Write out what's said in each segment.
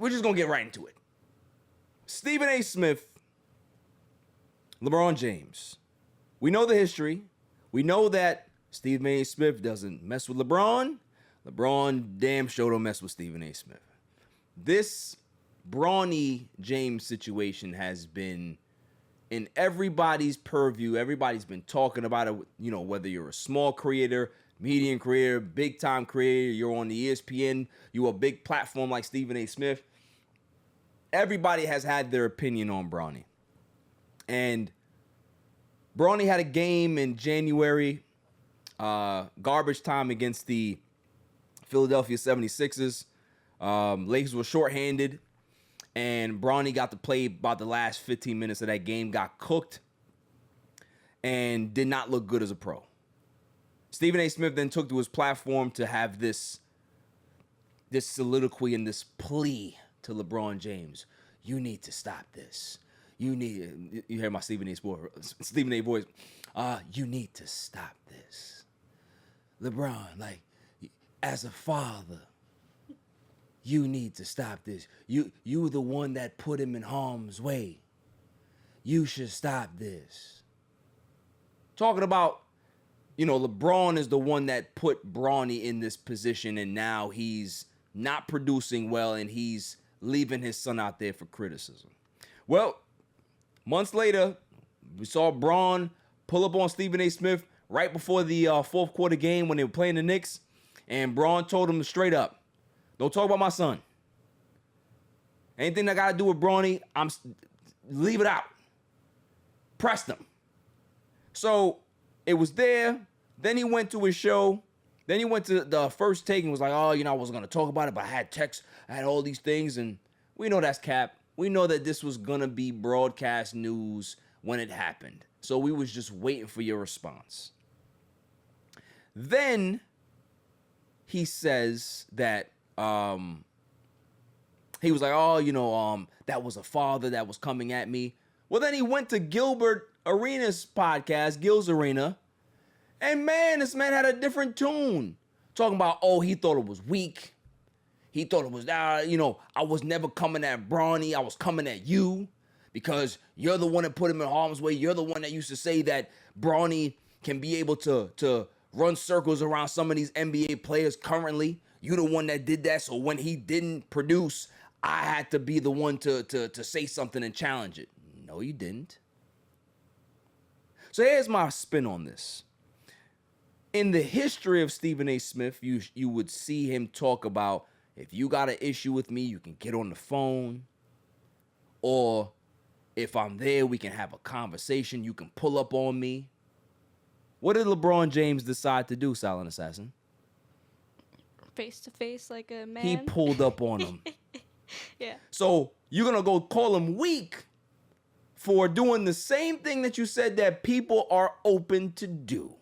we're just going to get right into it. Stephen A. Smith, LeBron James. We know the history. We know that Stephen A. Smith doesn't mess with LeBron. LeBron damn sure don't mess with Stephen A. Smith. This Bronny James situation has been in everybody's purview. Everybody's been talking about it, you know, whether you're a small creator, medium creator, big time creator, you're on the ESPN, you're a big platform like Stephen A. Smith. Everybody has had their opinion on Bronny. And Bronny had a game in January, garbage time against the Philadelphia 76ers. Lakers were shorthanded, and Bronny got to play about the last 15 minutes of that game, got cooked, and did not look good as a pro. Stephen A. Smith then took to his platform to have this soliloquy and this plea to LeBron James. You need to stop this. You hear my Stephen A. voice. You need to stop this. LeBron, like, as a father, you need to stop this. You the one that put him in harm's way. You should stop this. Talking about, you know, LeBron is the one that put Bronny in this position, and now he's not producing well, and he's leaving his son out there for criticism. Well, months later, we saw Bron pull up on Stephen A. Smith right before the fourth quarter game when they were playing the Knicks, and Bron told him straight up, don't talk about my son. Anything that got to do with Bronny, leave it out. Pressed him. So it was there. Then he went to his show. Then he went to the First Take and was like, oh, you know, I wasn't going to talk about it, but I had texts. I had all these things. And we know that's cap. We know that this was going to be broadcast news when it happened. So we was just waiting for your response. Then he says that he was like, oh, you know, that was a father that was coming at me. Well, then he went to Gilbert Arenas' podcast, Gil's Arena, and man, this man had a different tune. Talking about, oh, he thought it was weak. He thought it was, you know, I was never coming at Bronny. I was coming at you because you're the one that put him in harm's way. You're the one that used to say that Bronny can be able to run circles around some of these NBA players currently. You're the one that did that. So when he didn't produce, I had to be the one to say something and challenge it. No, you didn't. So here's my spin on this. In the history of Stephen A. Smith, you would see him talk about, if you got an issue with me, you can get on the phone. Or if I'm there, we can have a conversation. You can pull up on me. What did LeBron James decide to do, Silent Assassin? Face to face like a man. He pulled up on him. Yeah. So you're going to go call him weak for doing the same thing that you said that people are open to do.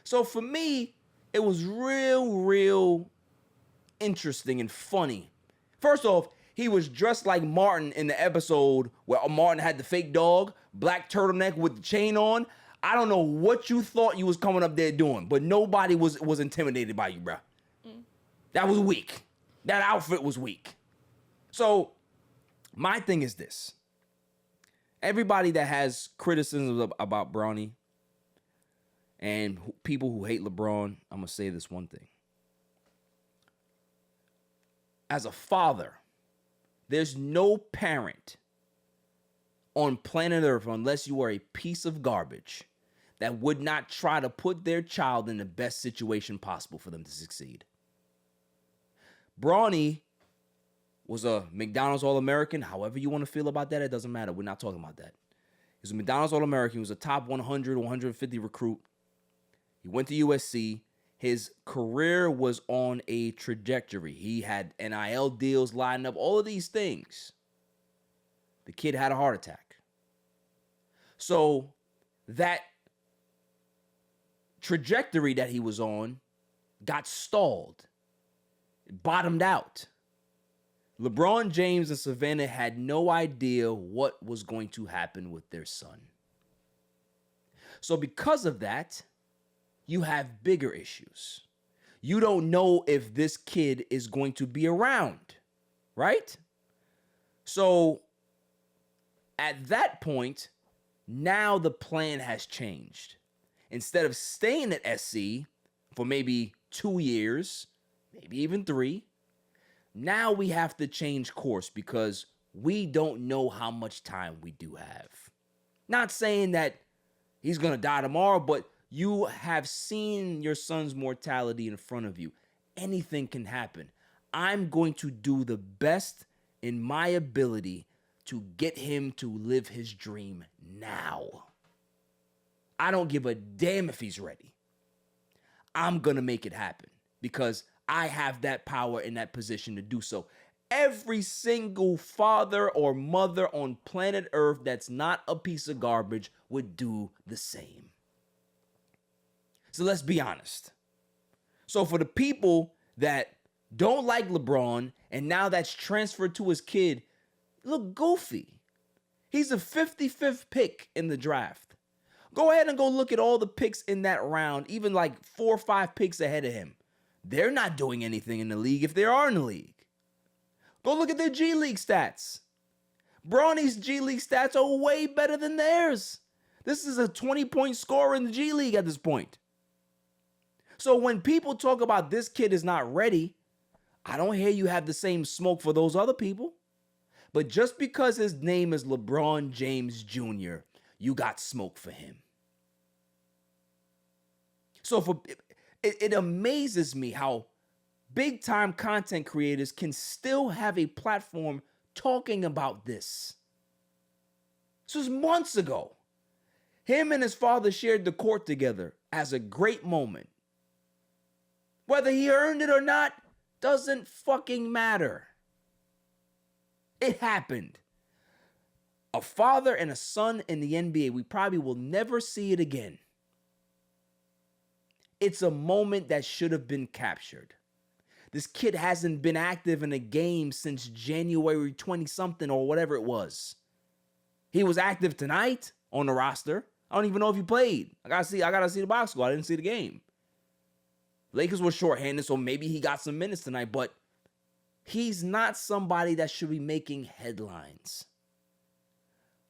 So for me, it was real interesting and funny. First off, he was dressed like Martin in the episode where Martin had the fake dog, black turtleneck with the chain on. I don't know what you thought you was coming up there doing, but nobody was intimidated by you, bro. That was weak. That outfit was weak. So my thing is this. Everybody that has criticisms about Bronny and people who hate LeBron, I'm going to say this one thing. As a father, there's no parent on planet Earth, unless you are a piece of garbage, that would not try to put their child in the best situation possible for them to succeed. Bronny was a McDonald's All-American. However you want to feel about that, it doesn't matter. We're not talking about that. He was a McDonald's All-American. He was a top 100, 150 recruit. He went to USC. His career was on a trajectory. He had NIL deals lined up, all of these things. The kid had a heart attack. So that trajectory that he was on got stalled. It bottomed out. LeBron James and Savannah had no idea what was going to happen with their son. So because of that, you have bigger issues. You don't know if this kid is going to be around right? So at that point, now the plan has changed. Instead of staying at SC for maybe 2 years, maybe even 3, now we have to change course because we don't know how much time we do have. Not saying that he's going to die tomorrow, but you have seen your son's mortality in front of you. Anything can happen. I'm going to do the best in my ability to get him to live his dream now. I don't give a damn if he's ready. I'm going to make it happen because I have that power in that position to do so. Every single father or mother on planet Earth that's not a piece of garbage would do the same. So let's be honest. So for the people that don't like LeBron and now that's transferred to his kid, look goofy. He's a 55th pick in the draft. Go ahead and go look at all the picks in that round, even like 4 or 5 picks ahead of him. They're not doing anything in the league if they are in the league. Go look at their G League stats. Bronny's G League stats are way better than theirs. This is a 20-point scorer in the G League at this point. So when people talk about this kid is not ready, I don't hear you have the same smoke for those other people. But just because his name is LeBron James Jr., you got smoke for him. So it amazes me how big-time content creators can still have a platform talking about this. This was months ago. Him and his father shared the court together as a great moment. Whether he earned it or not doesn't fucking matter. It happened. A father and a son in the NBA, we probably will never see it again. It's a moment that should have been captured. This kid hasn't been active in a game since January 20-something or whatever it was. He was active tonight on the roster. I don't even know if he played. I gotta see the box score. I didn't see the game. Lakers were shorthanded, so maybe he got some minutes tonight, but he's not somebody that should be making headlines.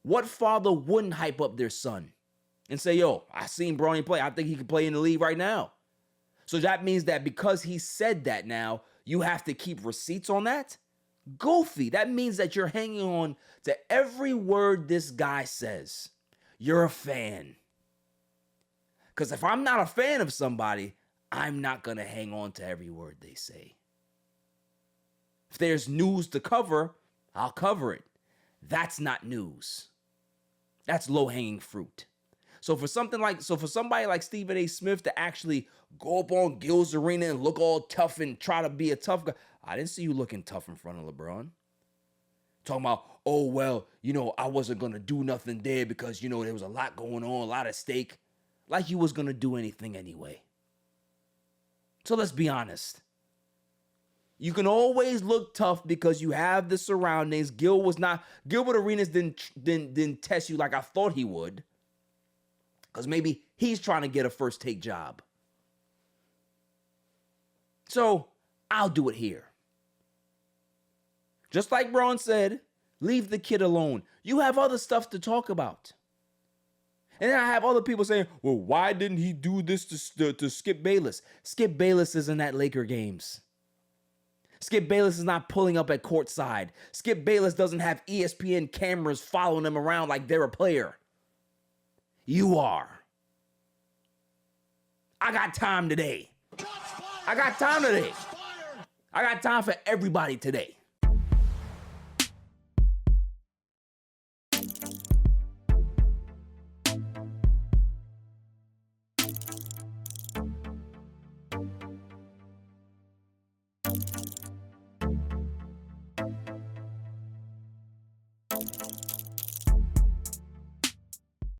What father wouldn't hype up their son and say, yo, I seen Bronny play. I think he can play in the league right now. So that means that because he said that now, you have to keep receipts on that? Goofy. That means that you're hanging on to every word this guy says. You're a fan. Because if I'm not a fan of somebody, I'm not going to hang on to every word they say. If there's news to cover, I'll cover it. That's not news. That's low-hanging fruit. So for somebody like Stephen A. Smith to actually go up on Gil's Arena and look all tough and try to be a tough guy, I didn't see you looking tough in front of LeBron. Talking about, oh, well, I wasn't going to do nothing there because, there was a lot going on, a lot at stake. Like you was going to do anything anyway. So let's be honest. You can always look tough because you have the surroundings. Gilbert Arenas didn't test you like I thought he would. Because maybe he's trying to get a first take job. So I'll do it here. Just like Braun said, leave the kid alone. You have other stuff to talk about. And then I have other people saying, well, why didn't he do this to Skip Bayless? Skip Bayless isn't at Laker games. Skip Bayless is not pulling up at courtside. Skip Bayless doesn't have ESPN cameras following him around like they're a player. You are. I got time today. I got time for everybody today.